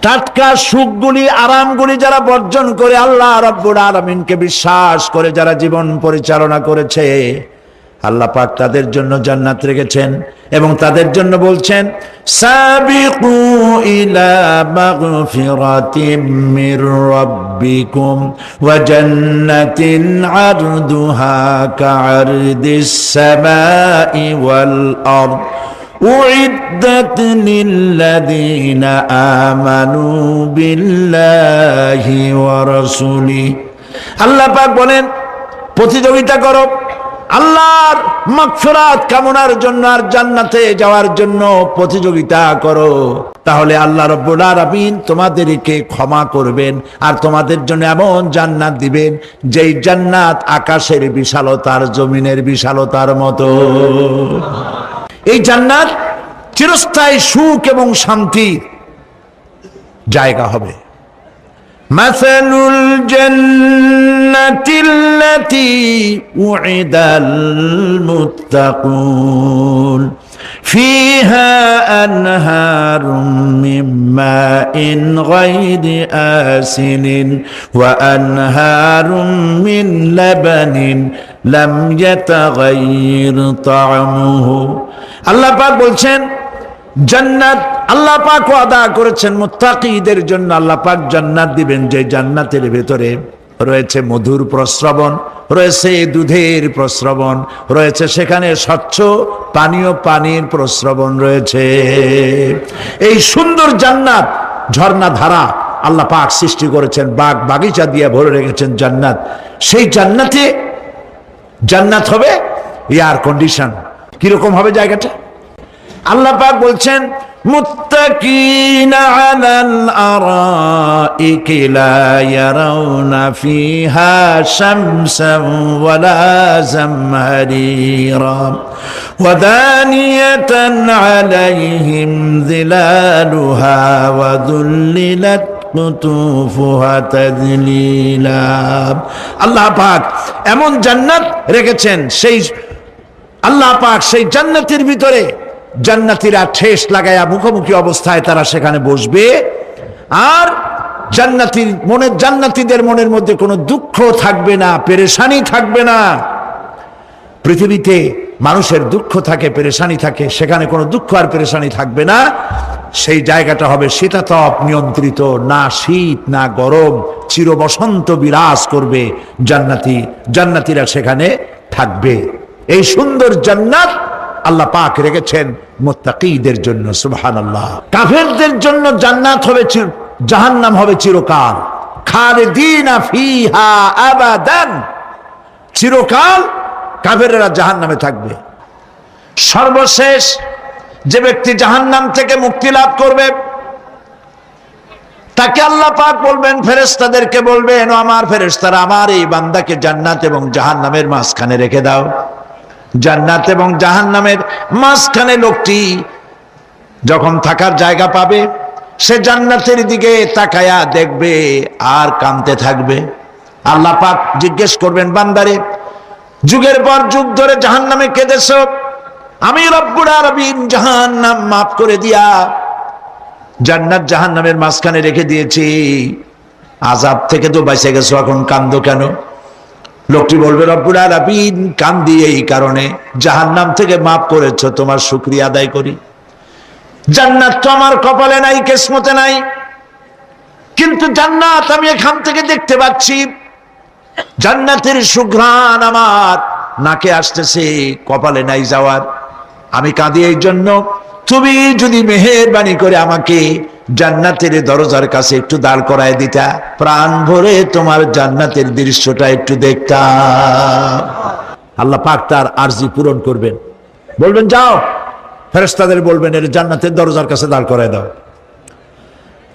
টাটকা সুখগুলি আরামগুলি যারা বর্জন করে আল্লাহ রাব্বুল আলামিনকে বিশ্বাস করে যারা জীবন পরিচালনা করেছে, আল্লাহ পাক তাদের জন্য জান্নাত রেখেছেন এবং তাদের জন্য বলছেন সাবিকু ইলা মাগফিরাতিম মির রাব্বিকুম ওয়া জান্নাতিন আরদুহা কাআরদিস সামাই ওয়াল আরদ উইদ্দাত লিল্লাযীনা আমানু বিল্লাহি ওয়া রাসূলিহি। আল্লাহ পাক বলেন প্রতিযোগিতা করো আল্লাহর মাগফিরাত কামনার জন্য আর জান্নাতে যাওয়ার জন্য প্রতিযোগিতা করো, তাহলে আল্লাহ রাব্বুল আলামিন তোমাদেরকে ক্ষমা করবেন আর তোমাদের জন্য এমন জান্নাত দিবেন যেই জান্নাত আকাশের বিশালতার জমিনের বিশালতার মতো। এই জান্নাত চিরস্থায়ী সুখ এবং শান্তির জায়গা হবে। মাসালুল জান্নাতিল্লাতী উইদাল মুত্তাকুন ফিহা আনহারুম মিন মাইন গায়রি আসিনিন ওয়া আনহারুম মিন লাবানিন লাম ইয়াতাগায়্যার তা'আমুহু। আল্লাহ পাক বলছেন জান্নাত আল্লাহ পাক ওয়াদা করেছেন মুত্তাকিদের জন্য। আল্লাহ পাক জান্নাত দিবেন যে জান্নাতের ভেতরে রয়েছে মধুর প্রস্রবণ, রয়েছে দুধের প্রস্রবণ, রয়েছে সেখানে স্বচ্ছ পানীয় পানির প্রস্রবণ রয়েছে। এই সুন্দর জান্নাত ঝর্ণা ধারা আল্লাহ পাক সৃষ্টি করেছেন, বাগ বাগিচা দিয়ে ভরে রেখেছেন জান্নাত। সেই জান্নাতে জান্নাত হবে এয়ার কন্ডিশন। কিরকম হবে জায়গাটা? আল্লাহ পাক বলছেন মুত্তাকিনা আলাল আরাইকি লা ইয়ারাউনা ফিহা শামসান ওয়ালা জামহারিরা ওয়া দানিয়াতান আলাইহিম যিলালুহা ওয়া যুল্লিলাত কুতুফুহা তাযলিলা। আল্লাহ পাক এমন জান্নাত রেখেছেন, সেই আল্লাহ পাক সেই জান্নাতের ভিতরে জান্নাতীরা ঠেস লাগায়া মুখোমুখি অবস্থায় তারা সেখানে বসবে, আর জান্নাতীদের মনের মধ্যে কোনো দুঃখ থাকবে না, পেরেশানি থাকবে না। পৃথিবীতে মানুষের দুঃখ থাকে, পেরেশানি থাকে, সেখানে কোনো দুঃখ আর পেরেশানি থাকবে না। সেই জায়গাটা হবে শীতাতপ নিয়ন্ত্রিত, না শীত না গরম, চির বসন্ত বিরাজ করবে। জান্নাতীরা সেখানে থাকবে। এই সুন্দর জান্নাত আল্লাহ পাক রেখেছেন মুত্তাকিদের জন্য। সুবহানাল্লাহ। কাফেরদের জন্য জান্নাত হবে, জাহান্নাম হবে চিরকাল। খালিদিনা ফিহা আবাদান, চিরকাল কাফেররা জাহান্নামে থাকবে। সর্বশেষ যে ব্যক্তি জাহান্নাম থেকে মুক্তি লাভ করবে তাকে আল্লাহ পাক বলবেন, ফেরেশতাদেরকে বলবেন, ও আমার ফেরেশতারা, আমার এই বান্দাকে জান্নাত এবং জাহান্নামের মাঝখানে রেখে দাও। জান্নাত এবং জাহান্নামের মাঝখানে লোকটি যখন থাকার জায়গা পাবে, সে জান্নাতের দিকে তাকায়া দেখবে আর কাঁদতে থাকবে। আল্লাহ পাক জিজ্ঞেস করবেন, বান্দারে, যুগের পর যুগ ধরে জাহান্নামে কেঁদেছ, আমি রব্বুল আলামিন জাহান্নাম মাফ করে দিয়া জান্নাত জাহান্নামের মাঝখানে রেখে দিয়েছি, আযাব থেকে তো বেঁচে গেছো, এখন কান্দো কেন? লোকটি বলবে, রব্বুল আলামিন কান্দি এই কারণে, জাহান্নাম থেকে মাফ করেছো, তোমার শুকরিয়া আদায় করি। জান্নাত তো আমার কপালে নাই, কিসমতে নাই, কিন্তু জান্নাত আমি এখান থেকে দেখতে পাচ্ছি, জান্নাতের সুঘ্রাণ আমার নাকে আসতেছে, কপালে নাই যাওয়ার। আমি কাঁদি এই জন্য, তুমি যদি মেহেরবানি করে আমাকে জান্নাতের দরজার কাছে একটু দাঁড় করায় দিতা, প্রাণ ভরে তোমার জান্নাতের দৃশ্যটা একটু দেখতাম। আল্লাহ পাক তার আরজি পূরণ করবেন, বলবেন যাও, ফেরেশতাদের বলবেন এর জান্নাতের দরজার কাছে দাঁড় করায় দাও।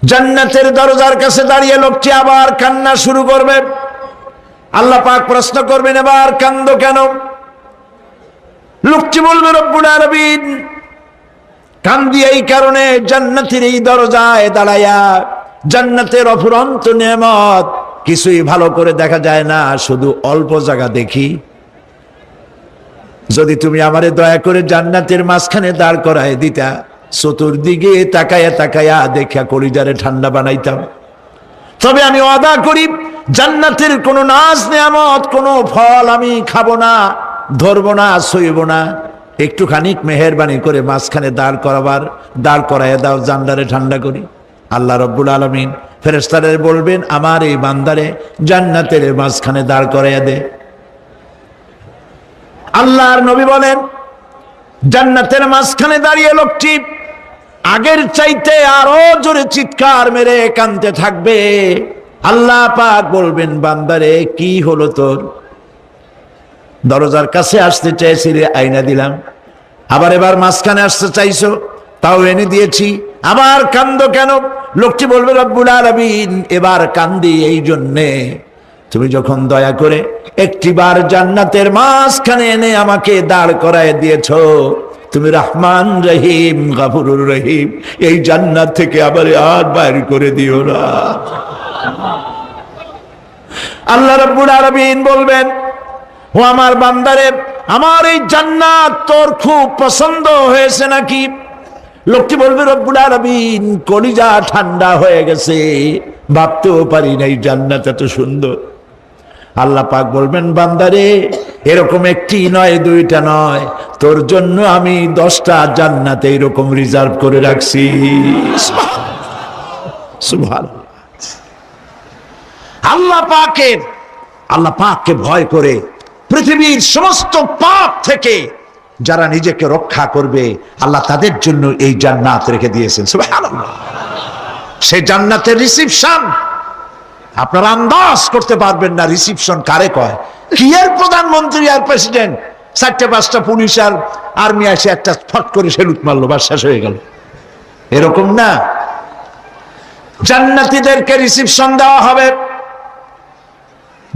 জান্নাতের দরজার কাছে দাঁড়িয়ে লোকটি আবার কান্না শুরু করবে। আল্লাহ পাক প্রশ্ন করবেন, এবার কান্দো কেন? লোকটি বলবে, রব্বুল আলামিন কান্দি এই কারণে, জান্নাতের এই দরজায় দাঁড়ায়া জান্নাতের অফুরন্ত নেয়ামত কিছুই ভালো করে দেখা যায় না, শুধু অল্প জায়গা দেখি। যদি তুমি আমারে দয়া করে জান্নাতের মাঝখানে দাঁড় করায় দিতা, চতুর্দিকে তাকায়া তাকায়া দেখা কলিজারে ঠান্ডা বানাইতাম। তবে আমি ওয়াদা করি জান্নাতের কোন নাজ নেয়ামত, কোন ফল আমি খাবো না, ধরবো না, সইব না। একটুখানি মেহেরবানি করে মাঝখানে দাঁড় করাইয়া দাও, জান্নারে ঠান্ডা করি। আল্লাহ রব্বুল আলামিন ফেরেশতাদের বলবেন, আমার এই বান্দারে জান্নাতের মাঝখানে দাঁড় করাইয়া দে। আল্লাহর নবী বলেন, জান্নাতের মাঝখানে দাঁড়িয়ে লোকটি আগের চাইতে আরো জোরে চিৎকার মেরে কাঁদতে থাকবে। আল্লাহ পাক বলবেন, বান্দারে কি হলো তোর? দরজার কাছে আসতে চাইছিলে, আইনা দিলাম। আবার এবার মাঝখানে আসতে চাইছো, তাও এনে দিয়েছি। আবার কান্দো কেন? লোকটি বলবে, রব্বুল আলামিন এবার কান্দি এই জন্যে, তুমি যখন দয়া করে একটিবার জান্নাতের মাঝখানে এনে আমাকে দাঁড় করায় দিয়েছো, তুমি রহমান রহিম গফুরুর রহিম, এই জান্নাত থেকে আবার আর বাইর করে দিও না। আল্লাহ রাব্বুল আলামিন বলবেন, ও আমার বান্দারে, আমার এই জান্নাত তোর খুব পছন্দ হয়েছে নাকি? লোকটি বলবে, রব্বুল আলামিন কলিজা ঠান্ডা হয়ে গেছে, ভাবতেও পারি নাই জান্নাত এত সুন্দর। আল্লাহ পাক বলবেন, বান্দারে এরকম একটি নয়, দুইটা নয়, তোর জন্য আমি 10টা জান্নাত এইরকম রিজার্ভ করে রাখছি। সুবহানাল্লাহ। আল্লাহ পাককে ভয় করে পৃথিবীর সমস্ত পাপ থেকে যারা নিজেকে রক্ষা করবে, আল্লাহ তাদের জন্য এই জান্নাত রেখে দিয়েছেন। সুবহানাল্লাহ। সেই জান্নাতের রিসিপশন আপনারা আন্দাজ করতে পারবেন না। রিসিপশন কারে কয়? কি এর প্রধানমন্ত্রী আর প্রেসিডেন্ট, 4-5টা পুলিশ আর আর্মি এসে একটা ফট করে সেলুট মারলো, বাস শেষ হয়ে গেল, এরকম না। জান্নাতীদেরকে রিসিপশন দেওয়া হবে।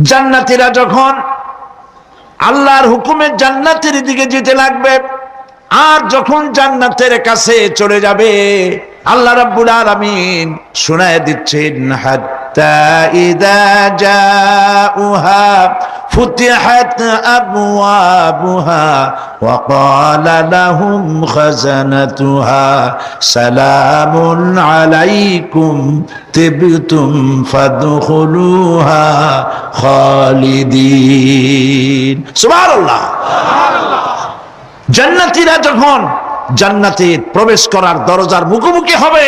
জান্নাতীরা যখন আল্লাহর হুকুমে জান্নাতের দিকে যেতে লাগবে, আর যখন জান্নাতের কাছে চলে যাবে, আল্লাহ রাব্বুল আলামিন শোনায় দিচ্ছেন, হাত্তা ইযা জাউহা ফুতিহাত আবওয়াবুহা ওয়া ক্বালা লাহুম খাজানাতুহা সালামুন আলাইকুম তিবতুম ফাদখুলুহা খালিদিন। সুবহানাল্লাহ। জান্নাতীরা যখন জান্নাতে প্রবেশ করার দরজার মুখোমুখি হবে,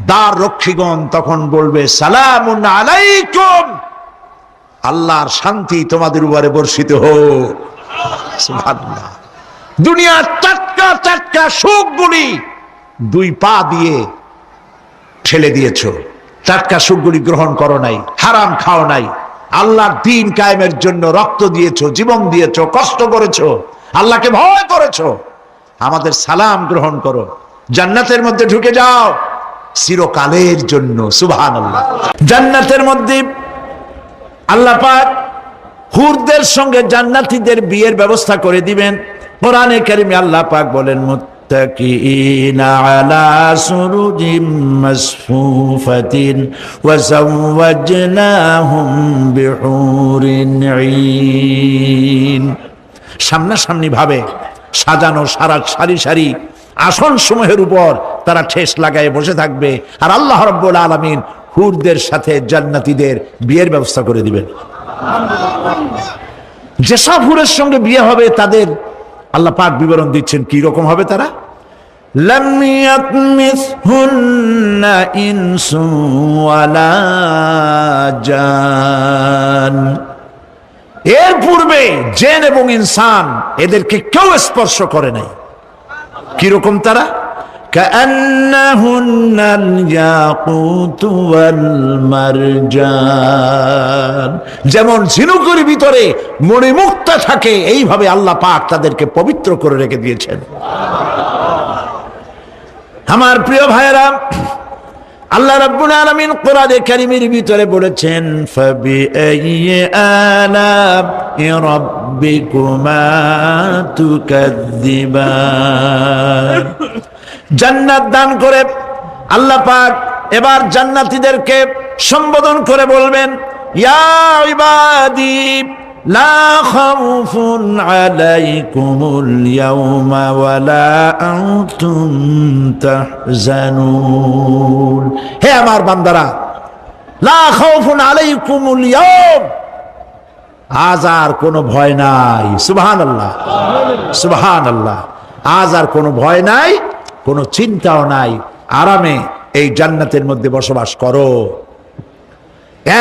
দ্বার রক্ষীগণ তখন বলবে, সালামুন আলাইকুম, আল্লাহর শান্তি তোমাদের উপরে বর্ষিত হোক। সুবহানাল্লাহ। দুনিয়ার টাটকা টাটকা সুখগুলি 2 পা দিয়ে ঠেলে দিয়েছো, টাটকা সুখগুলি গ্রহণ করো নাই, হারাম খাও নাই, আল্লাহর দ্বীন কায়েমের জন্য রক্ত দিয়েছো, জীবন দিয়েছো, কষ্ট করেছো, আল্লাহকে ভয় করেছো। আমাদের সালাম গ্রহণ করো, জান্নাতের মধ্যে ঢুকে যাও চিরকালের জন্য। সুবহানাল্লাহ। জান্নাতের মধ্যে আল্লাহ পাক হুরদের সঙ্গে জান্নাতীদের বিয়ের ব্যবস্থা করে দিবেন। কোরআনে কারিমে আল্লাহ পাক বলেন, মুত্তাকিইনা আলা সুরুজিম মাসফুফাতিন ওয়া যাওয়াজনাহুম বিহুরিন ঈন। সামনাসামনি ভাবে সাজানো সারি সারি আসন সমূহের উপর তারা ঠেস লাগায় বসে থাকবে, আর আল্লাহ রাব্বুল আলামিন হুরদের সাথে জান্নাতীদের বিয়ের ব্যবস্থা করে দিবেন। যেসব হুরের সঙ্গে বিয়ে হবে তাদের আল্লাহ পাক বিবরণ দিচ্ছেন, কি রকম হবে তারা। লাম ইয়াতমিসহুন্না ইনসু ওয়ালা জান। এর পূর্বে জিন এবং ইনসান এদেরকে কেউ স্পর্শ করে নাই। কিরকম তারা? কান্নাহুন্নাল ইয়াকুতু ওয়াল মারজান। যেমন ঝিনুকের ভিতরে মণিমুক্তা থাকে, এইভাবে আল্লাহ পাক তাদেরকে পবিত্র করে রেখে দিয়েছেন। আমার প্রিয় ভাইরা, আল্লাহ রাব্বুল আলামিন কোরআনে কারীমের ভিতরে বলেছেন, ফাবিআইয়ি আলা'i রাব্বিকুমা তুকাযযিবান। জান্নাত দান করে আল্লাহ পাক এবার জান্নাতীদেরকে সম্বোধন করে বলবেন, ইয়া ইবাদি লা খাউফুন আলাইকুমুল ইয়াওমা ওয়ালা আনতুম তাহজানুন। হে আমার বান্দারা, লা খাউফুন আলাইকুমুল ইয়াওম, আজ আর কোনো ভয় নাই। সুবহানাল্লাহ, সুবহানাল্লাহ। আজ আর কোনো ভয় নাই, কোনো চিন্তাও নাই, আরামে এই জান্নাতের মধ্যে বসবাস করো।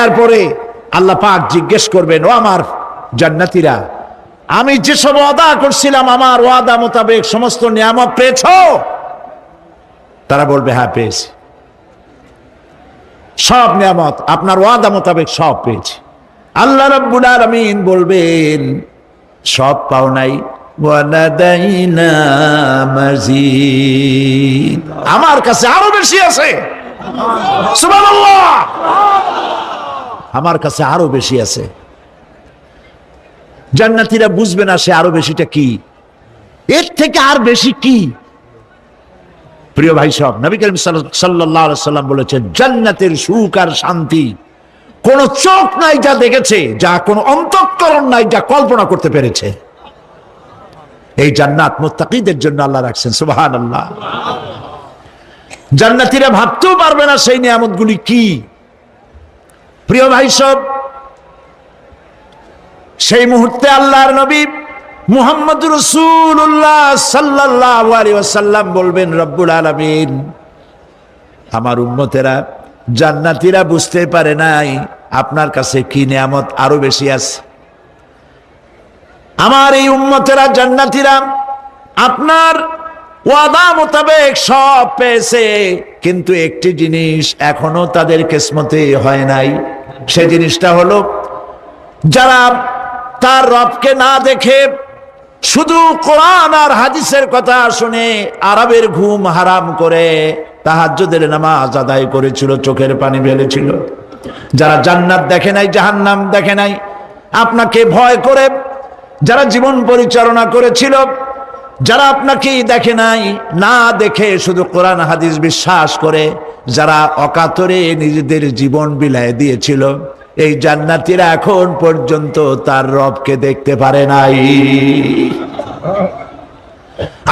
এরপরে আল্লাহ পাক জিজ্ঞেস করবেন, ও আমার জান্নাতীরা, আমি যেসব ওয়াদা করছিলাম আমার ওয়াদা মোতাবেক সমস্ত নিয়ামত পেয়েছো? তারা বলবে, হ্যাঁ পেয়েছি, সব নিয়ামত আপনার ওয়াদা মোতাবেক সব পেয়েছি। আল্লাহ রাব্বুল আলামিন বলবেন, সব পাও নাই, ওয়ালাদাইনা মাজিদ, আমার কাছে আরো বেশি আছে। সুবহানাল্লাহ, আমার কাছে আরো বেশি আছে। জান্নাতীরা বুঝবে না সে আরো বেশিটা কি, এর থেকে আর বেশি কি। প্রিয় ভাই সব, নবী করিম সাল্লাল্লাহু আলাইহি সাল্লাম বলেছেন, জান্নাতের সুখ আর শান্তি কোন চোখ নাই যা দেখেছে, যা কোন অন্তঃকরণ নাই যা কল্পনা করতে পেরেছে। এই জান্নাত মুত্তাকিদের জন্য আল্লাহ রাখছেন। সুবহানাল্লাহ। জান্নাতীরা ভাবতেও পারবে না সেই নিয়ামতগুলি কি। প্রিয় ভাই সব, সেই মুহূর্তে আল্লাহর নবী মুহাম্মদুর রাসূলুল্লাহ সাল্লাল্লাহু আলাইহি ওয়াসাল্লাম বলবেন, রব্বুল আলামিন, আমার উম্মতেরা জান্নাতীরা বুঝতে পারে নাই আপনার কাছে কি নিয়ামত আরো বেশি আছে। আমার এই উম্মতেরা জান্নাতীরা আপনার ওয়াদা মোতাবেক সব পেয়েছে, কিন্তু একটি জিনিস এখনো তাদের কিসমতে হয় নাই। সে জিনিসটা হলো, যারা তার রবকে না দেখে শুধু কোরআন আর হাদিসের কথা শুনে আরবের ঘুম হারাম করে তাহাজ্জুদের নামাজ আদায় করেছিল, চোখের পানি ফেলেছিল, যারা জান্নাত দেখে নাই, জাহান্নাম দেখে নাই, আপনাকে ভয় করে যারা জীবন পরিচালনা করেছিল, যারা আপনাকে দেখে নাই, না দেখে শুধু কোরআন হাদিস বিশ্বাস করে যারা অকাতরে নিজেদের জীবন বিলায় দিয়েছিল, এই জান্নাতীরা এখন পর্যন্ত তার রবকে দেখতে পারে নাই।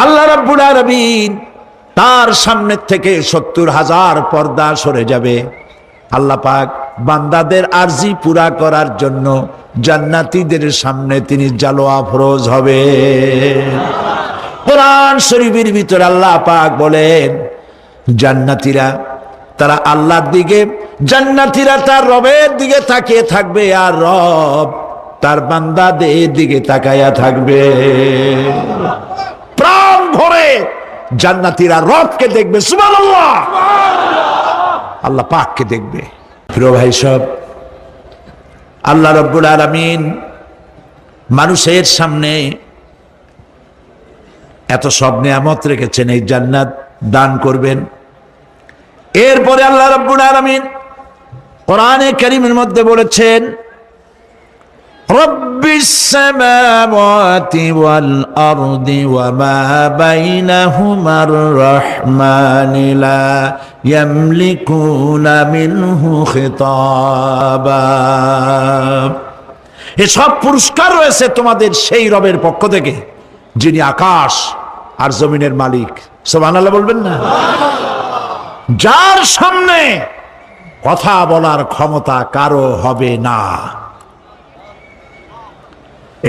আল্লাহ রাব্বুল আলামিন তার সামনে থেকে ৭০,০০০ পর্দা সরে যাবে। আল্লাহ পাক বান্দাদের আরজি পুরা করার জন্য জান্নাতীদের সামনে তিনি জালোয়া ফরজ হবে। কোরআন শরীফের ভিতরে আল্লাহ পাক বলেন, জান্নাতীরা তারা আল্লাহর দিকে, জান্নাতীরা তার রবের দিকে তাকিয়ে থাকবে, আর রব তার বান্দাদের দিকে তাকায়া থাকবে। প্রাণ ভরে জান্নাতীরা রবকে দেখবে। সুবহানাল্লাহ, আল্লাহ পাককে দেখবে। প্রিয় ভাই সব, আল্লাহ রাব্বুল আলামিন মানুষের সামনে এত সব নিয়ামত রেখেছেন, এই জান্নাত দান করবেন। এরপরে আল্লাহ রাব্বুল আলামিন কোরআনে কারীমের মধ্যে বলেছেন, রব্বিস সামাওয়াতি ওয়াল আরদি ওয়া মা বাইনাহুমার রাহমানি লা ইয়ামলিকুনা মিনহু খিতাবা। এসব পুরস্কার রয়েছে তোমাদের সেই রবের পক্ষ থেকে যিনি আকাশ আর জমিনের মালিক। সুবহানাল্লাহ বলবেন না? যার সামনে কথা বলার ক্ষমতা কারো হবে না।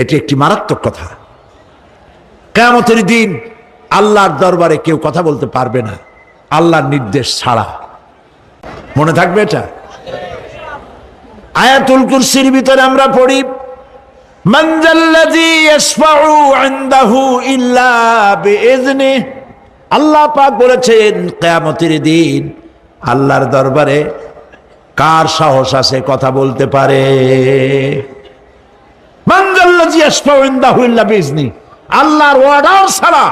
এটি একটি মারাত্মক কথা। কিয়ামতের দিন আল্লাহর দরবারে কেউ কথা বলতে পারবে না আল্লাহর নির্দেশ ছাড়া। মনে থাকবে এটা। আয়াতুল কুরসির ভিতরে আমরা পড়ি, মান যাল্লাযী ইয়াশফাউ ইনদাহু ইল্লা বিইযনিহি। আল্লাহ পাক বলেছেন, কিয়ামতের দিন আল্লাহর দরবারে কার সাহস আছে কথা বলতে পারে? মান যাল্লাযী ইয়াশফাউ ইনদাহু ইল্লা বিইযনিহি। আল্লাহর অর্ডার ছাড়া,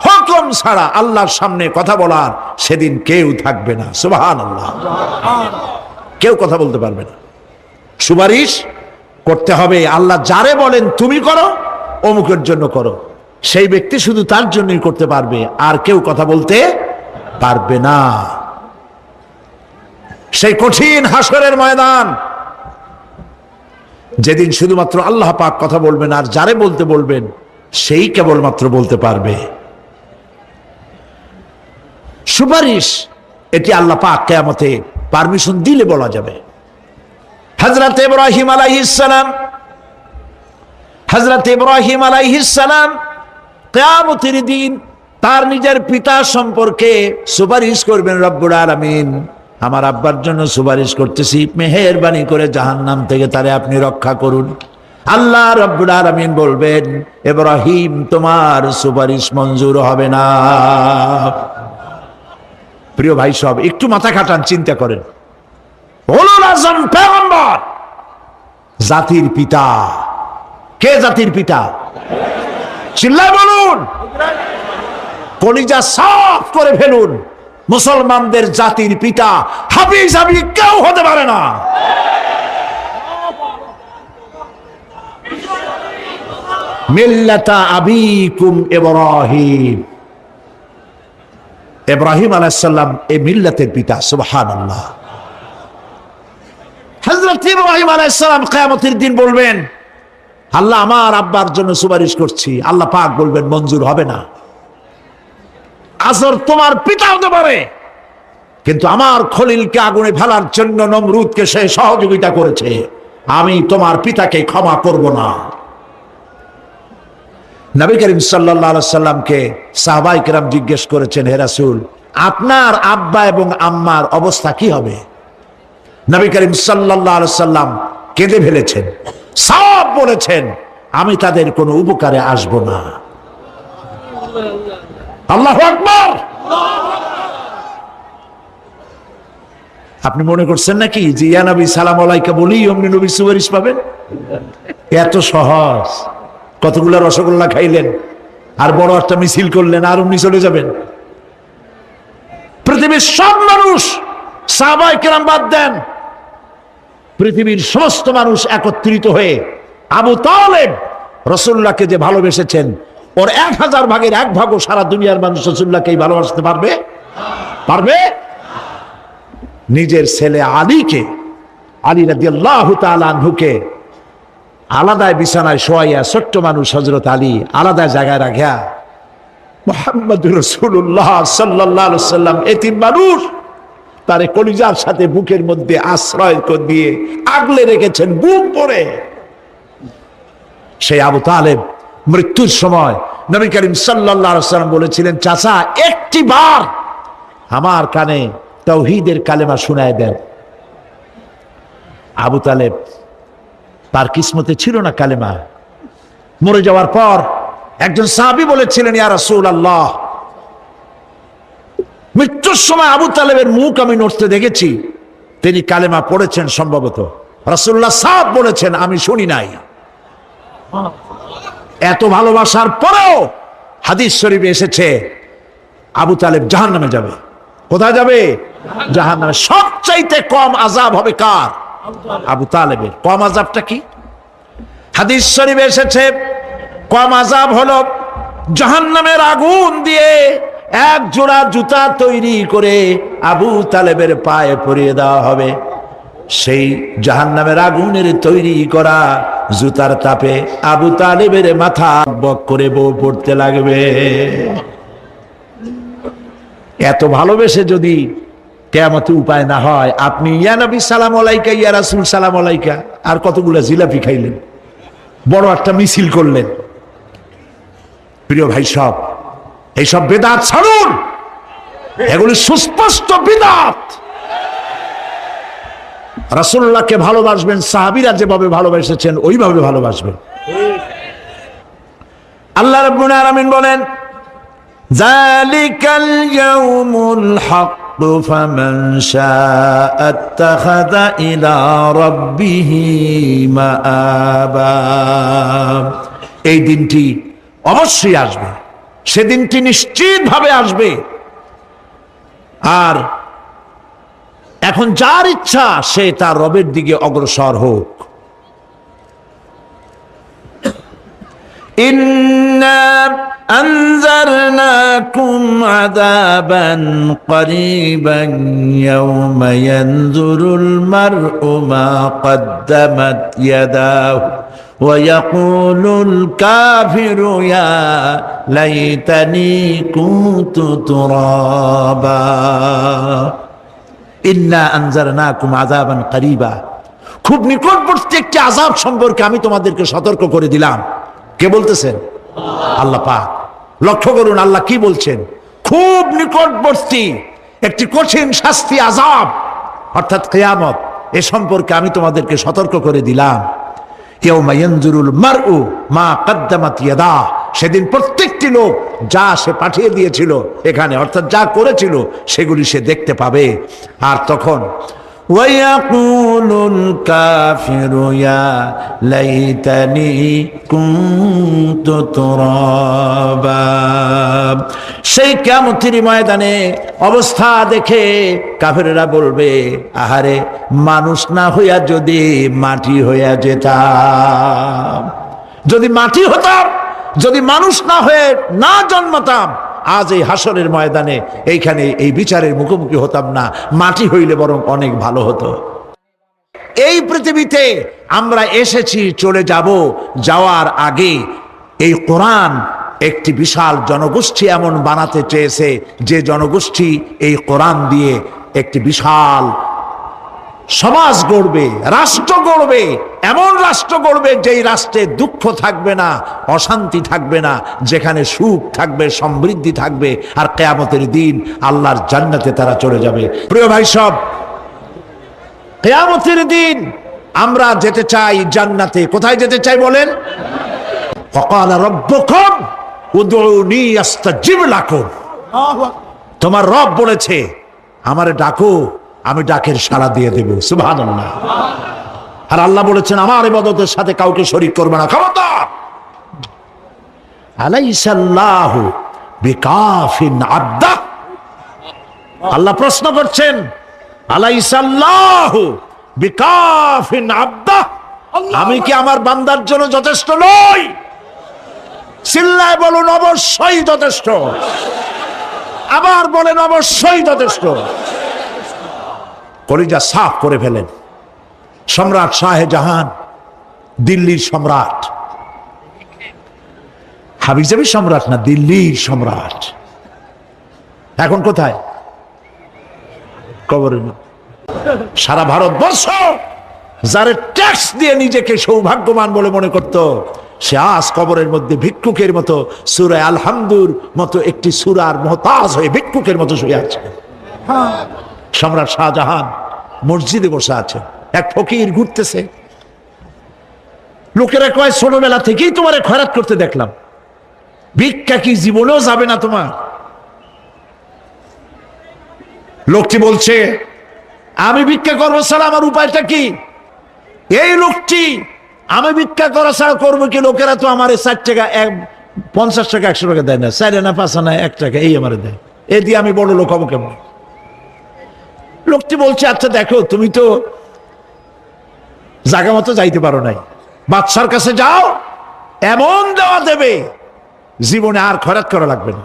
হুকুম ছাড়া আল্লাহর সামনে কথা বলার সেদিন কেউ থাকবে না। সুবহানাল্লাহ, কেউ কথা বলতে পারবে না। সুপারিশ করতে হবে, আল্লাহ যারে বলেন তুমি করো, অমুকের জন্য করো, সেই ব্যক্তি শুধু তার জন্যই করতে পারবে, আর কেউ কথা বলতে পারবে না। সেই কঠিন হাসরের ময়দান, যেদিন শুধুমাত্র আল্লাহ পাক কথা বলবেন, আর যারে বলতে বলবেন সেই কেবলমাত্র বলতে পারবে। সুপারিশ এটি আল্লাহ পাক কিয়ামতে পারমিশন দিলে বলা যাবে। হযরত ইব্রাহিম আলাইহিস সালাম কিয়ামতের দিন তার নিজের পিতা সম্পর্কে সুপারিশ করবেন। রব্বুল আলামিন, আমার আব্বার জন্য সুপারিশ করতেছি, মেহেরবানি করে জাহান্নাম থেকে তারে আপনি রক্ষা করুন। আল্লাহ রব্বুল আলামিন বলবেন, ইব্রাহিম তোমার সুপারিশ মঞ্জুর হবে না। প্রিয় ভাই সব, একটু মাথা খাটান, চিন্তা করেন। উলুল আযম পয়গম্বর, জাতির পিতা। কে জাতির পিতা? চিল্লায় বলুন, কলিজা সাফ করে ফেলুন। মুসলমানদের জাতির পিতা হাফিজ হাবি কেউ হতে পারে না। মিল্লাতা আবিকুম ইব্রাহিম, ইব্রাহিম আলাইহিস সালাম এই মিল্লাতের পিতা। সুবহানাল্লাহ। হযরত ইব্রাহিম আলাইহিস সালাম কিয়ামতের দিন বলবেন, আল্লাহ আমার আব্বার জন্য সুপারিশ করছি। আল্লাহ পাক বলবেন মঞ্জুর হবে না। আসর তোমার পিতা হতে পারে, কিন্তু আমার খলিলকে আগুনে ফেলার জন্য নমরুদকে সে সহযোগিতা করেছে, আমি তোমার পিতাকে ক্ষমা করব না। নবী করিম সাল্লাল্লাহু আলাইহি সাল্লামকে সাহাবায়ে কেরাম জিজ্ঞেস করেছেন, হে রাসূল, আপনার আব্বা এবং আম্মার অবস্থা কি হবে? নবী করিম সাল্লাল্লাহু আলাইহি সাল্লাম কেঁদে ফেলেছেন, সব বলেছেন, আমি তাদের কোনো উপকারে আসব না। আল্লাহু আকবার। আপনি মনে করছেন নাকি যে ইয়া নবী সালাম আলাইকা বলি অমনি নবী সুপারিশ পাবেন? এত সহজ। কতগুলা রসগোল্লা খাইলেন আর বড় একটা মিছিল করলেন আর অমনি চলে যাবেন? পৃথিবীর সব মানুষ, সাহাবায়ে কেরাম বাদ দেন, পৃথিবীর সমস্ত মানুষ একত্রিত হয়ে আবু তালেব রাসূলুল্লাহকে যে ভালোবেসেছেন, ওর 1000 ভাগের 1 ভাগও সারা দুনিয়ার মানুষ রাসূলুল্লাহকেই ভালোবাসতে পারবে? পারবে? নিজের ছেলে আলীকে, আলী রাদিয়াল্লাহু তাআলা আনহুকে আলাদায় বিছানায় শোয়াইয়া, ছোট্ট মানুষ হযরত আলী আলাদা জায়গায় রাখিয়া মুহাম্মদুর রাসূলুল্লাহ সাল্লাল্লাহু আলাইহি ওয়াসাল্লাম এতিম মানুষ তারে কলিজার সাথে বুকের মধ্যে আশ্রয় দিয়ে আগলে রেখেছেন বুক ভরে। সেই আবু তালেব মৃত্যুর সময় নবী করিম সাল্লাল্লাহু আলাইহি ওয়াসাল্লাম বলেছিলেন, চাচা একটি বার আমার কানে তাওহীদের কালেমা শোনায় দেন। আবু তালেব, তার কিসমতে ছিল না কালেমা। মরে যাওয়ার পর একজন সাহাবী বলেছিলেন, ইয়া রাসূলুল্লাহ, মৃত্যুর সময় আবু তালেবের মুখ আমি নড়তে দেখেছি, তিনি কালেমা পড়েছেন সম্ভবত। রাসূলুল্লাহ সাফ বলেছেন, আমি শুনি নাই। এত ভালোবাসার পরেও হাদিস শরীফে এসেছে আবু তালেব জাহান্নামে যাবে। কোথায় যাবে? জাহান্নামে। সবচাইতে কম আযাব হবে কার? আবু তালেবের। কম আযাবটা কি? হাদিস শরীফে এসেছে কম আযাব হলো জাহান্নামের আগুন দিয়ে এক জোড়া জুতা তৈরি করে আবু তালেবের পায়ে পরিয়ে দেওয়া হবে। সেই জাহান্নামের আগুনের তৈরি করা জুতার তাপে আবু তালেবের মাথা বক করে বউ পড়তে লাগবে। এত ভালোবেসে যদি কিয়ামতে উপায় না হয়, আপনি ইয়া নবী সালাম আলাইকা, ইয়া রাসূল সালাম আলাইকা, আর কতগুলা জিলাপি খাইলেন, বড় একটা মিছিল করলেন। প্রিয় ভাই সব, এইসব বিদআত ছাড়ুন, এগুলি সুস্পষ্ট বিদআত। রাসূলুল্লাহকে ভালোবাসবেন, সাহাবীরা যেভাবে ভালোবেসেছেন ওইভাবে ভালোবাসবেন। আল্লাহ রাব্বুল আলামিন বলেন, যালিকাল ইয়াউমুল হক ফামান শাআ আত্তাখাযা ইলা রাব্বিহি মাআবা। এই দিনটি অবশ্যই আসবে, সেদিনটি নিশ্চিতভাবে আসবে। আর এখন যার ইচ্ছা সে তার রবের দিকে অগ্রসর হোক। ইন্না أنذرناكم عذابا قريبا يوم ينظر المرء ما قدمت يداه ويقول الكافر يا ليتني كنت ترابا إنا أنذرناكم عذابا قريبا খুব নিকটবর্তী একটি আযাব সম্পর্কে আমি তোমাদেরকে সতর্ক করে দিলাম। কে বলতেছেন? আল্লাহ পাক। লক্ষ্য করুন আল্লাহ কি বলছেন, খুব নিকটবর্তী একটি কঠিন শাস্তি আযাব অর্থাৎ কিয়ামত, এ সম্পর্কে আমি তোমাদেরকে সতর্ক করে দিলাম। ইয়াউমা ইয়ানজুরুল মারউ মা কদ্দামাত ইয়াদা, সেদিন প্রত্যেকটি লোক যা সে পাঠিয়ে দিয়েছিল এখানে অর্থাৎ যা করেছিল সেগুলি সে দেখতে পাবে। আর তখন ওয়ায়াকুলুল কাফিরু ইয়া লাইতানি কুনতু তুরাবা, সেই কিয়ামতের ময়দানে অবস্থা দেখে কাফেররা বলবে, আহারে মানুষ না হইয়া যদি মাটি হইয়া যেতাম, যদি মাটি হতাম, যদি মানুষ না হয়ে না জন্মাতাম, আজ এই হাসরের ময়দানে এইখানে এই বিচারের মুখোমুখি হতাম না, মাটি হইলে বরং অনেক ভালো হতো। এই পৃথিবীতে আমরা এসেছি, চলে যাব, যাওয়ার আগে এই কোরআন একটি বিশাল জনগোষ্ঠী এমন বানাতে চেয়েছে যে জনগোষ্ঠী এই কোরআন দিয়ে একটি বিশাল সমাজ গড়বে, রাষ্ট্র গড়বে, এমন রাষ্ট্র গড়বে যেই রাষ্ট্রে দুঃখ থাকবে না, অশান্তি থাকবে না, যেখানে সুখ থাকবে, সমৃদ্ধি থাকবে, আর কিয়ামতের দিন আল্লাহর জান্নাতে তারা চলে যাবে। প্রিয় ভাই সব, কিয়ামতের দিন আমরা যেতে চাই জান্নাতে। কোথায় যেতে চাই বলেন? ফাকালা রাব্বুকুম উদউনি আস্তাজিব লাকুম, তোমার রব বলেছে আমারে ডাকো, আমি ডাকের সাড়া দিয়ে দেব। সুবহানাল্লাহ। আর আল্লাহ বলেছেন আমার ইবাদতের সাথে কাউকে শরীক করবে না। খবরদার। আলাইসাল্লাহু বিকাফিন আবদা, আল্লাহ প্রশ্ন করছেন আলাইসাল্লাহু বিকাফিন আবদা, আমি কি আমার বান্দার জন্য যথেষ্ট নই? চিল্লায় বলুন অবশ্যই যথেষ্ট। আবার বলেন অবশ্যই যথেষ্ট। কলিজা সাফ করে ফেলেন। সম্রাট শাহজাহান, দিল্লির সম্রাট, হাবিজাবি সম্রাট না, দিল্লির সম্রাট, এখন কোথায়? কবরে। সারা ভারতবর্ষ যারে ট্যাক্স দিয়ে নিজেকে সৌভাগ্যবান বলে মনে করত, সে আজ কবরের মধ্যে ভিক্ষুকের মতো সূরা আল-হামদুর মতো একটি সূরার মুহতাজ হয়ে ভিক্ষুকের মতো শুয়ে আছে। সম্রাট শাহজাহান মসজিদে বসে আছে, এক ফকির ঘুরতেছে। লোকেরা কয় ছোটবেলা থেকেই তোমার খয়রাত করতে দেখলাম, ভিক্ষা কি জীবনেও যাবে না তোমার? লোকটি বলছে আমি ভিক্ষা করবো ছাড়া আমার উপায়টা কি? এই লোকটি আমি ভিক্ষা করা ছাড়া করবো কি? লোকেরা তো আমার 60 টাকা 50 টাকা 100 টাকা দেয় না, 4 আনা 5 আনা 1 টাকা এই আমার দেয়, এ দিয়ে আমি বড় লোক হবো কেমন? লোকটি বলছে আচ্ছা দেখো, তুমি তো জায়গা মতো যাইতে পারো নাই, বাদশার কাছে যাও, এমন দেওয়া দেবে জীবনে আর খয়রাত করা লাগবে না।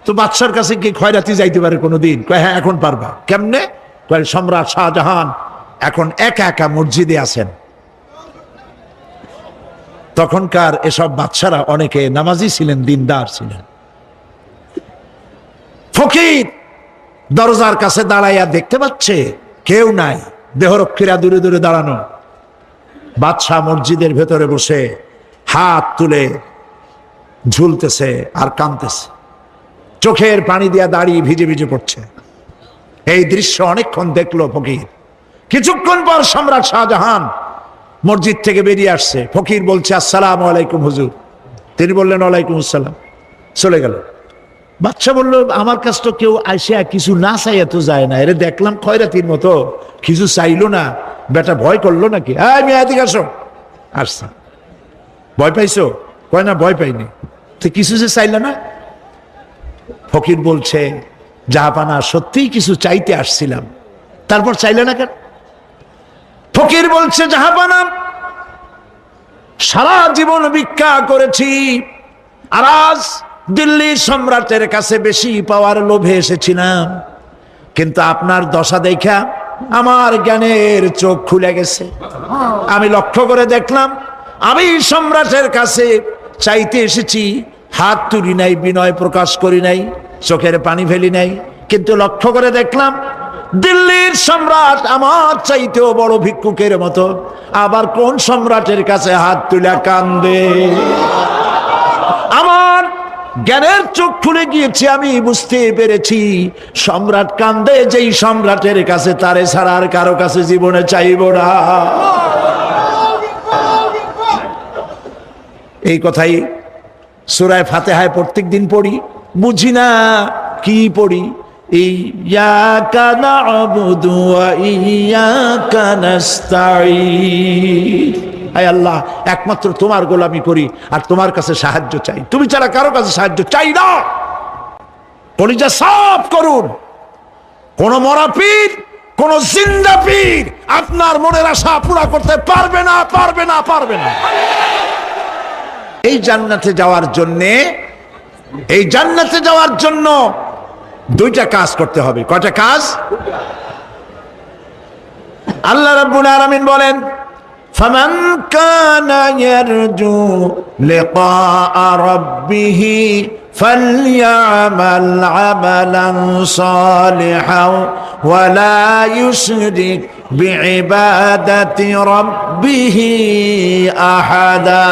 তো বাদশার কাছে কি খয়রাতি যাইতে পারে কোনোদিন? কয় হ্যাঁ এখন পারবা। কেমনে? কয় সম্রাট শাহজাহান এখন একা একা মসজিদে আছেন। তখনকার এসব বাদশারা অনেকে নামাজি ছিলেন, দিনদার ছিলেন। ফকির দরজার কাছে দাঁড়াইয়া দেখতে পাচ্ছে কেউ নাই, দেহরক্ষীরা দূরে দূরে দাঁড়ানো। বাদশাহ মসজিদের ভেতরে বসে হাত তুলে ঝুলতেছে আর কাঁদতেছে, চোখের পানি দিয়া দাঁড়িয়ে ভিজে ভিজে পড়ছে। এই দৃশ্য অনেকক্ষণ দেখলো ফকির। কিছুক্ষণ পর সম্রাট শাহজাহান মসজিদ থেকে বেরিয়ে আসছে। ফকির বলছে আসসালামু আলাইকুম হুজুর। তিনি বললেন ওয়ালাইকুম আসসালাম, চলে গেল। বাদশা বলল আমার কাছে তো কেউ আইসা কিছু না চাইয়া তো যায় না, এরে দেখলাম খয়রাতির মতো কিছু চাইলো না, বেটা ভয় করলো নাকি? আমি এদিকে আসো। আসছে। ভয় পাইছো? কয় না ভয় পাইনি। তো কিছু যে চাইলে না? ফকির বলছে জাহাপানা সত্যিই কিছু চাইতে আসছিলাম, তারপর চাইলে না কেন? ফকির বলছে জাহাপানা সারা জীবন ভিক্ষা করেছি, আর আজ দিল্লির সম্রাটের কাছে বেশি পাওয়ার লোভে এসেছিলাম, কিন্তু আপনার দশা দেখা আমার জ্ঞানের চোখ খুলে গেছে। আমি লক্ষ্য করে দেখলাম আমি সম্রাটের কাছে চাইতে এসেছি, হাত তুলি নাই, বিনয় প্রকাশ করি নাই, চোখের পানি ফেলি নাই, কিন্তু লক্ষ্য করে দেখলাম দিল্লির সম্রাট আমার চাইতেও বড় ভিক্ষুকের মতো। আবার কোন সম্রাটের কাছে হাত তুলে কান্দে? আমার জ্ঞানের চোখ খুলে গিয়েছে, আমি বুঝতে পেরেছি সম্রাট কান্দে যেই সম্রাটের কাছে, তারে ছাড়া আর কারো কাছে জীবনে চাইব না। এই কথাই সূরা ফাতিহায় প্রত্যেক দিন পড়ি, বুঝি না কি পড়ি। ইয়াকা না'বুদু ওয়া ইয়াকা নাস্তাঈন। আয় আল্লাহ, একমাত্র তোমার গোলামি করি আর তোমার কাছে সাহায্য চাই, তুমি ছাড়া কারো কাছে সাহায্য চাই না। কলিজা সাফ করুন। কোন মরা পীর, কোন জিন্দা পীর আপনার মনের আশা পুরা করতে পারবে না, পারবে না, পারবে না। এই জান্নাতে যাওয়ার জন্যে, এই জান্নাতে যাওয়ার জন্য দুইটা কাজ করতে হবে। কয়টা কাজ? আল্লাহ রাব্বুল আলামিন বলেন, ফামান কানা ইয়ারজু লিকাআ রাব্বিহি ফালইআমাল আমালান সালিহান ওয়া লা ইউশরিক বিইবাদাতি রাব্বিহি আহাদা।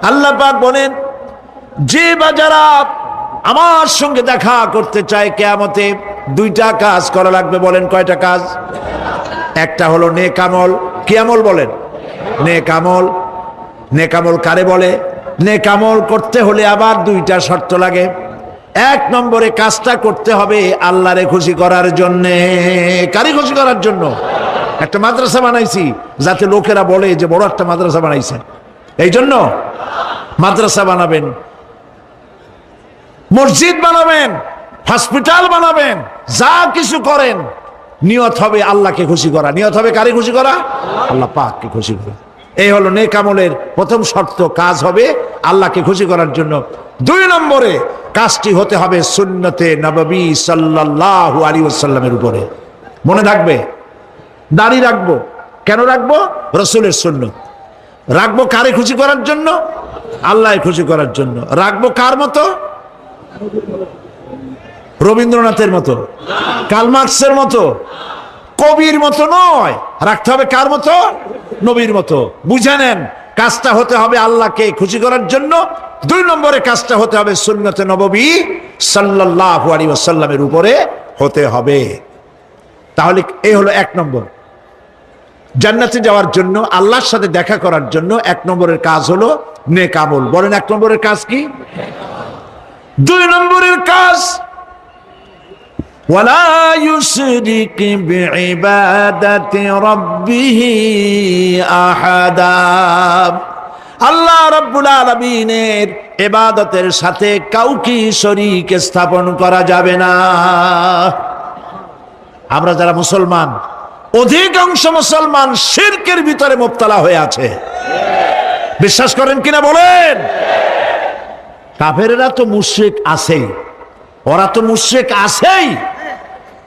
আল্লাহ পাক বলেন, যে বাজারা আমার সঙ্গে দেখা করতে চায় কিয়ামতে, দুইটা কাজ করা লাগবে। বলেন কয়টা কাজ? একটা হলো নেক আমল। কি আমল বলেন? নেক আমল। নেক আমল কারে বলে? নেক আমল করতে হলে আবার দুইটা শর্ত লাগে। এক নম্বরে কাজটা করতে হবে আল্লাহরে খুশি করার জন্যে। কারে খুশি করার জন্য? একটা মাদ্রাসা বানাইছি যাতে লোকেরা বলে যে বড় একটা মাদ্রাসা বানাইছে, এই জন্য মাদ্রাসা বানাবেন, মসজিদ বানাবেন, হসপিটাল বানাবেন, যা কিছু করেন নিয়ত হবে আল্লাহকে খুশি করা। নিয়ত হবে কারে খুশি করা? আল্লাহ পাককে খুশি করা। এই হলো নেক আমলের প্রথম শর্ত, কাজ হবে আল্লাহকে খুশি করার জন্য। দুই নম্বরে কাজটি হতে হবে সুন্নতে নববী সাল্লাল্লাহু আলাইহি ওয়াসাল্লামের উপরে। মনে থাকবে, দাড়ি রাখবো। কেন রাখবো? রাসূলের সুন্নত। রাখবো কারে খুশি করার জন্য? আল্লাহকে খুশি করার জন্য। রাখবো কার মতো? রবীন্দ্রনাথের মতো, কার্ল মার্কসের মতো, কবির মতো নয়। রাখতে হবে কার মতো? নবীর মতো। বুঝে নেন, কাজটা হতে হবে আল্লাহকে খুশি করার জন্য। দুই নম্বরে কাজটা হতে হবে সুন্নতে নববী সাল্লাল্লাহু আলাইহি ওয়াসাল্লামের উপরে হতে হবে। তাহলে এই হলো এক নম্বর। জান্নাতে যাওয়ার জন্য, আল্লাহর সাথে দেখা করার জন্য এক নম্বরের কাজ হলো নেক আমল। বলেন এক নম্বরের কাজ কি? দুই নম্বরের কাজ ওয়ালা ইউশরিক বিইবাদাতি রাব্বিহি আহাদা। আল্লাহ রাব্বুল আলামিনের ইবাদতের সাথে কাউকে শরীক স্থাপন করা যাবে না। আমরা যারা মুসলমান, অধিকাংশ মুসলমান শিরকের ভিতরে মুবতালা হয়ে আছে। বিশ্বাস করেন কিনা বলেন? কাফেরেরা তো মুশরিক আছেই, ওরা তো মুশরিক আছেই,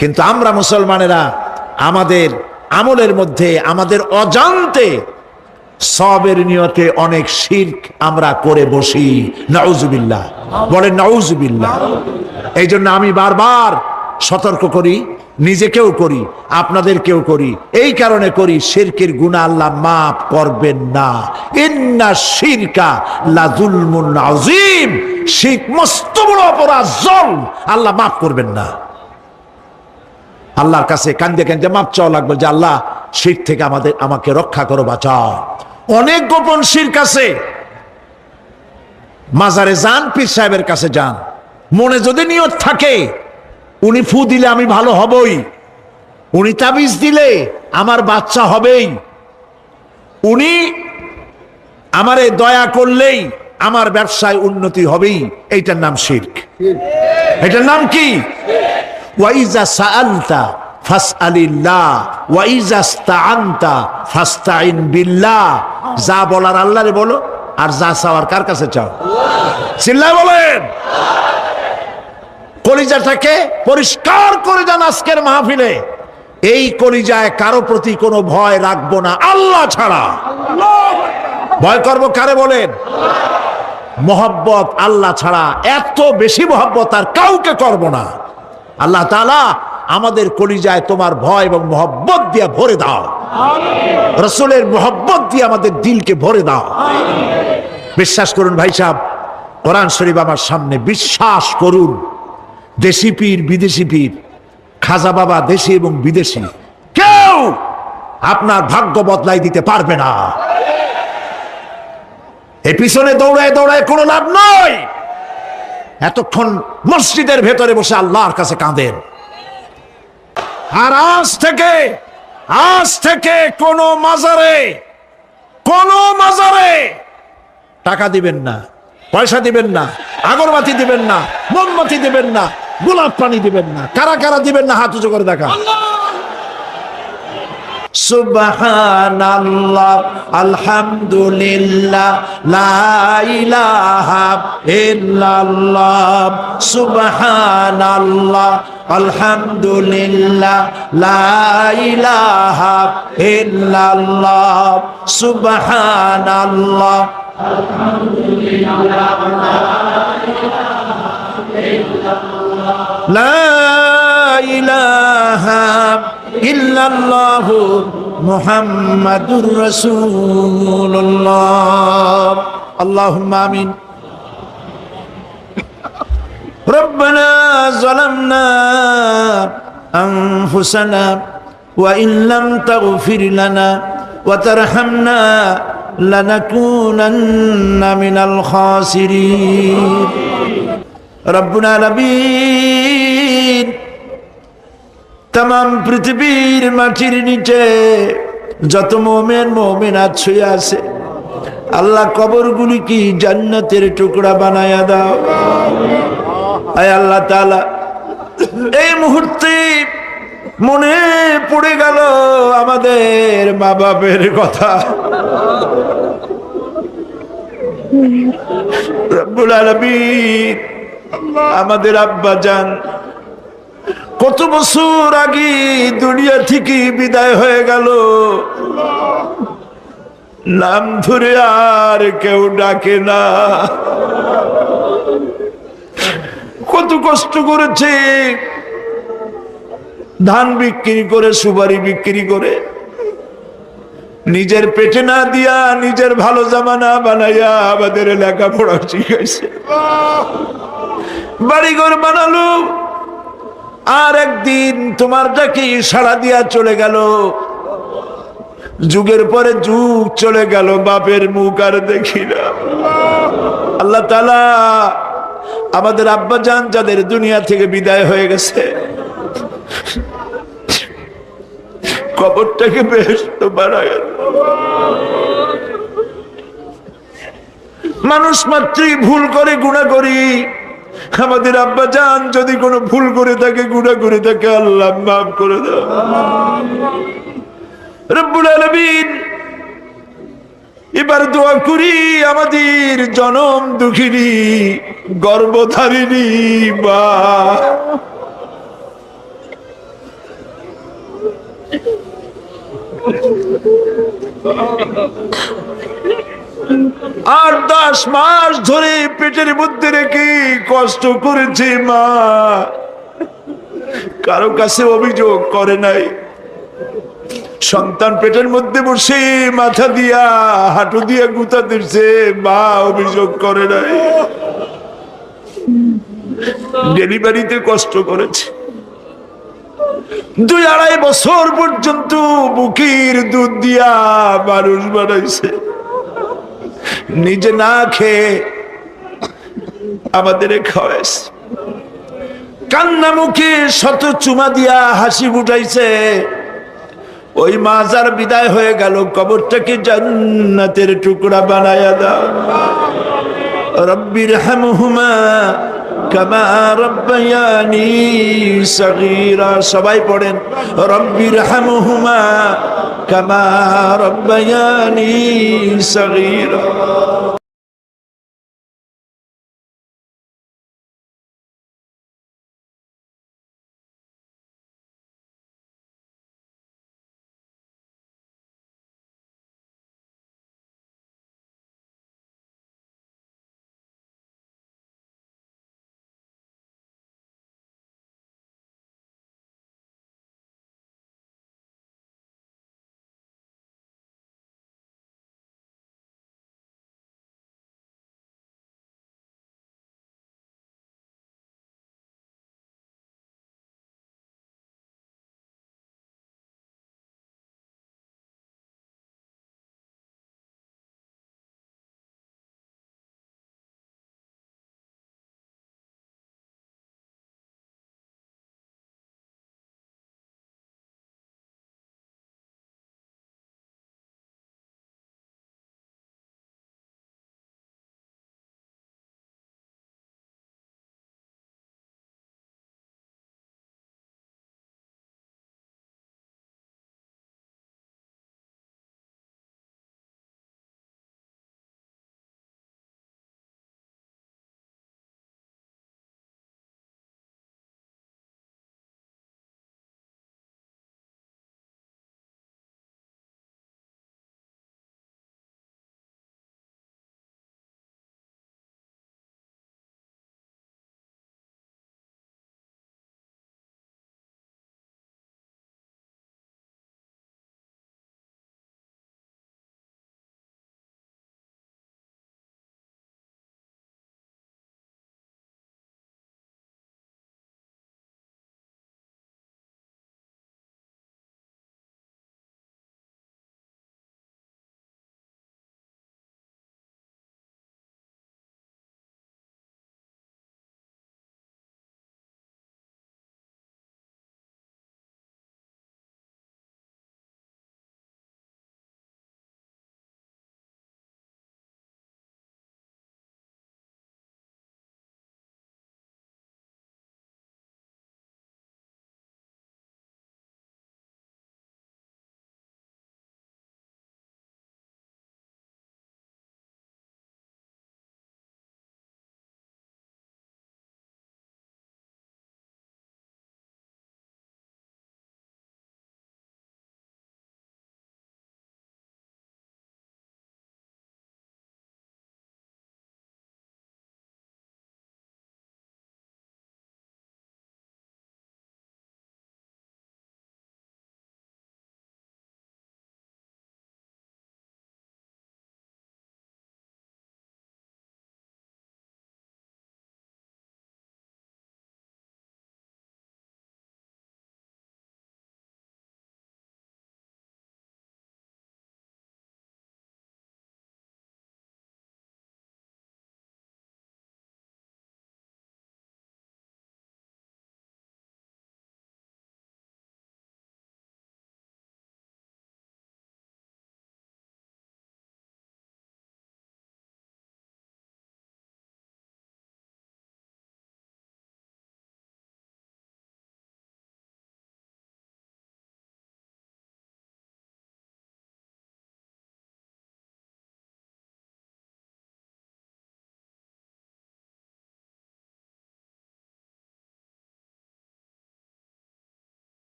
কিন্তু আমরা মুসলমানেরা আমাদের আমলের মধ্যে, আমাদের অজান্তে সবের নিয়তে অনেক শিরক আমরা করে বসি। নাউজুবিল্লাহ। বলেন নাউজুবিল্লাহ। এই জন্য আমি বারবার সতর্ক করি, নিজেকেও করি, আপনাদেরকেও করি। এই কারণে করি, শিরকের গুনাহ আল্লাহ মাফ করবেন না। ইন্না শিরকা লাযুলমুন আযীম। শিরক মস্ত বড় অপরাধ, জুলম, আল্লাহ মাফ করবেন না। আল্লাহর কাছে কান্দে কান্দে মাপ চাওয়া লাগবে যে আল্লাহ শিরক থেকে আমাকে রক্ষা করো, বাঁচাও। অনেক গোপন শিরক আছে। মাজারে যান, পীর সাহেবের কাছে যান, মনে যদি নিয়ত থাকে উনি ফু দিলে আমি ভালো হবই, উনি তাবিজ দিলে আমার বাচ্চা হবেই, উনি আমারে দয়া করলেই আমার ব্যবসায় উন্নতি হবেই, এইটার নাম শিরক। এটার নাম কি? ওয়াইজা সাআলতা ফাসআলিল্লাহ ওয়াইজা ইসতাআনতা ফাসতাইন বিল্লাহ। যা বলার আল্লাহরে বলো, আর যা চাওয়ার কার কাছে চাও? চিল্লায় বলেন। কলিজাটাকে পরিষ্কার করে যান আজকের মাহফিলে। এই কলিজায় কারো প্রতি কোনো ভয় রাখবো না আল্লাহ ছাড়া। ভয় করবো কারে বলেন? মহব্বত আল্লাহ ছাড়া, এত বেশি মহব্বত আর কাউকে করব না। আল্লাহ তাআলা আমাদের কলিজায় তোমার ভয় এবং মহব্বত দিয়ে ভরে দাও। রাসূলের মহব্বত দিয়ে আমাদের দিলকে ভরে দাও। বিশ্বাস করুন ভাই সাহেব, কোরআন শরীফ আমার সামনে, বিশ্বাস করুন, দেশি পীর বিদেশি পীর, খাজা বাবা দেশি এবং বিদেশি, কেউ আপনার ভাগ্য বদলাই দিতে পারবে না। এই পিছনে দৌড়ায় দৌড়ায় কোনো লাভ নয়। এতক্ষণ মসজিদের ভেতরে বসে আল্লাহর কাছে কাঁদেন। আর আজ থেকে কোনো মাজারে টাকা দিবেন না, পয়সা দিবেন না, আগরবাতি দিবেন না, মোমবাতি দিবেন না, গোলাপ পানি দিবেন না। কারা কারা দিবেন না হাত উঁচু করে দেখা। সুবহানাল্লাহ, আলহামদুলিল্লাহ, লা ইলাহা ইল্লাল্লাহ। সুবহানাল্লাহ, আলহামদুলিল্লাহ, লা ইলাহা ইল্লাল্লাহ। সুবহানাল্লাহ, আলহামদুলিল্লাহ, লা ইলাহা ইল্লাল্লাহ, মুহাম্মাদুর রাসূলুল্লাহ। আল্লাহুম্মা আমিন। রব্বানা যালামনা আনফুসানা ওয়া ইন লাম তাগফির লানা ওয়া তারহামনা লানাকুনান্না মিনাল খাসিরিন। রব্বুল আলামিন, তাম পৃথিবীর মাটির নিচে যত মুমিন মুমিনাত শুয়ে আছে, আল্লাহ কবরগুলি কি জান্নাতের টুকরা বানায়া দাও। আয় আল্লাহ তাআলা, এই মুহূর্তে মনে পড়ে গেল আমাদের মা বাপের কথা। রব্বুল আলামিন, আমাদের আব্বা জান কত বছর আগে দুনিয়া থেকে বিদায় হয়ে গেল, নাম ধরে আর কেউ ডাকে না। কত কষ্ট করেছে, ধান বিক্রি করে, সুপারি বিক্রি করে, নিজের পেটে না দিয়া নিজের ভালো জামা না বানাইয়া আমাদের লেখাপড়া শিখাইছে, বাড়িঘর বানালো। আর একদিন তোমার ডাকে সাড়া দিয়া চলে গেল। যুগের পরে যুগ চলে গেল, বাপের মুখ আর দেখি না। আল্লাহ তাআলা আমাদের আব্বা জান যাদের দুনিয়া থেকে বিদায় হয়ে গেছে, কবরটাকে বেহেশত বানায়। মানুষ মাত্রই ভুল করে, গুনাহ করি। আমাদের আব্বা জান যদি কোনো ভুল করে থাকে, গুনাহ করে থাকে, আল্লাহ মাফ করে দাও। রব্বুল আলামিন, এবার দোয়া করি আমাদের জনম দুঃখিনী গর্ভধারিণী মা, আর 10 মাস ধরে পেটের মধ্যে রেখে কষ্ট করেছে মা, কারো কাছে অভিযোগ করে নাই। সন্তান পেটের মধ্যে বসে মাথা দিয়া হাঁটু দিয়া গুতা দিচ্ছে, মা অভিযোগ করে নাই। ডেলিভারিতে কষ্ট করেছে, 2-2.5 বছর পর্যন্ত বুকের দুধ দিয়া মানুষ বানাইছে, নিজে না খেয়ে আমাদের খাওয়াইছে। কান্না মুখে শত চুমা দিয়া হাসি ফুটাইছে। ওই মা যার বিদায় হয়ে গেল, কবরটাকে জান্নাতের টুকরা বানায়া দাও। রব্বির হামহুমা কামা রব্বায়ানি সগীরা। সবাই পড়েন, রব্বির হামহুমা কামা রব্বায়ানি সগীরা।